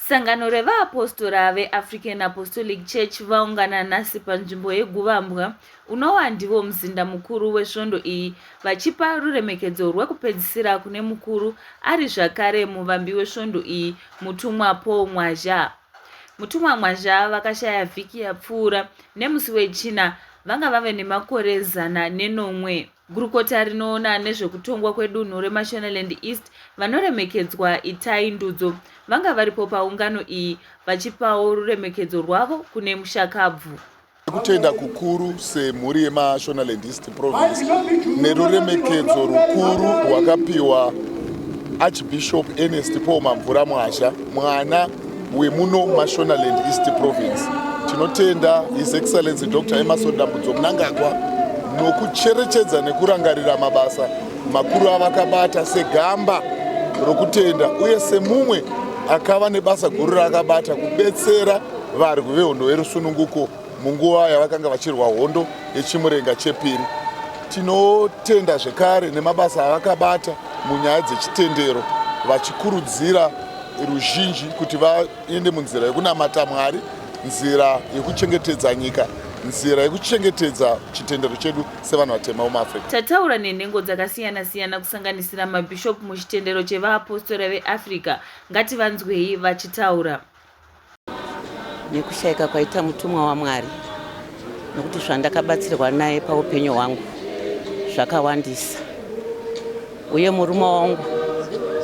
Sangano revaapostora veAfrican Apostolic Church vaungana nhasi panzvimbo yeGuvambwa unova ndivo muzinda mukuru wesvondo iyi, vachipa ruremekedzo rwekupedzisira kune mukuru ari zvakare muvambi wesvondo iyi, mutumwa Paul Mwazha. Mutumwa Mwazha vakashaya vhiki yapfuura nemusi wechina vanga vave nemakore 109. Gurukota rinoona nezvekutongwa kwedunhu reMashonaland East vanoremekedzwa Itai Ndudzo vanga varipo paungano iyi vachipawo ruremekedzo rwavo kune mushakabvu. Kutenda kukuru semhuri yeMashonaland East Province neruremekedzo rukuru rwakapiwa Archbishop Ernest Paul Mamvura Mwazha, mwana wemuno Mashonaland East Province. Tinotenda His Excellency Dr. Emerson Dambudzo Mnangagwa nokucherechedza nekurangarira mabasa makuru avakabata segamba rokutenda uye semumwe akava nebasa guru raakabata kubetsera varwi vehondo yerusununguko munguva yavakanga vachirwa hondo yechimurenga chepiri. Tinotenda zvekare nemabasa avakabata munyaya dzechitendero vachikurudzira ruzhinji kuti vaende munzira yekunamata Mwari, nzira yekuchengetedza nyika, nzira yekuchengetedza chitendero chedu sevanhu vatema muAfrica. Tataura nenhengo dzakasiyana-siyana kusanganisira mabhishopu muchitendero chevaapostора veAfrica. Ngativanzwei vachitaura. Nekushayika kwaita mutumwa waMwari, nokuti zvandakabatsirwa naye paupenyu hwangu zvakawandisa, uye murume wangu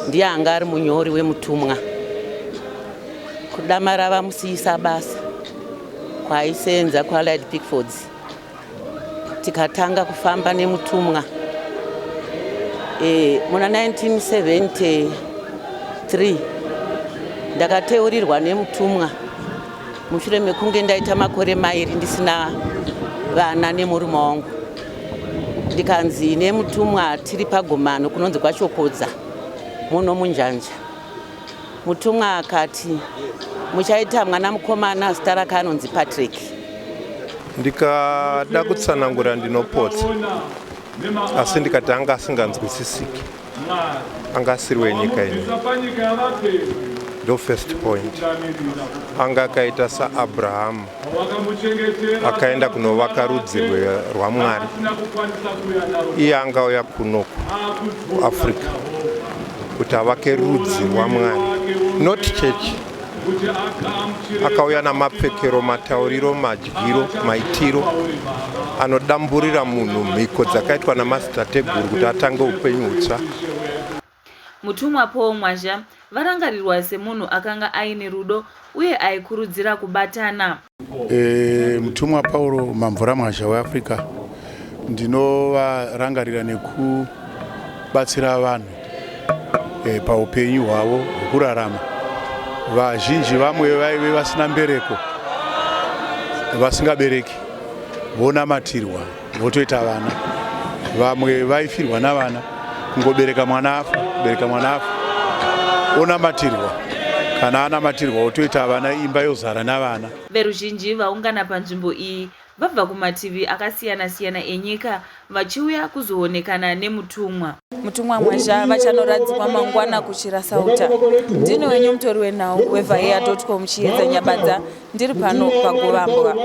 ndiye anga ari munyori wemutumwa. Kudamara vamusiyisa basa kwaaisenza kwaLight Pickfords, tikatanga kufamba nemutumwa muna 1973 ndakateurirwa nemutumwa mushure mekunge ndaita makore mairi ndisina vana nemurume wangu. Ndikanzi nemutumwa tiri pagomano kunonzi kwaShokodza muno munjanja. Mutumwa akati muchaita mwana mukomana zita rake anonzi Patrick. Ndikada kutsanangura ndinopotsa, asi ndikati anga asinganzwisisiki, anga asiri wenyika ino. Ndo first point. Anga akaita saAbhurahamu, akaenda kunovaka rudzi rwaMwari. Iye angauya kuno kuAfrica kuti avake rudzi rwaMwari, not church. Akauya namapfekero, matauriro, madyiro, maitiro anodamburira munhu mhiko dzakaitwa namadzitateguru kuti atange upenyu hutsva. Mutumwa Paul Mwazha varangarirwa semunhu akanga aine rudo uye aikurudzira kubatana. Mutumwa Paul Mamvura Mwazha weAfrica ndinovarangarira nekubatsira vanhu paupenyu hwavo hwekurarama. Vazhinji vamwe vaive vasina mbereko, vasingabereki, vonamatirwa, votoita vana. Vamwe vaifirwa navana, kungobereka mwana afa, onamatirwa. Kana anamatirwa votoita vana, imba yozara navana. Veruzhinji vaungana panzvimbo iyi vabva kumativi akasiyana-siyana enyika vachiuya kuzoonekana nemutumwa. Mutumwa Mwazha vachanoradzikwa mangwana kuChirasauta. Ndino wenyu mutori wenhau weVahia.com Chiedza Nyabadza, ndiri pano paGuvambwa.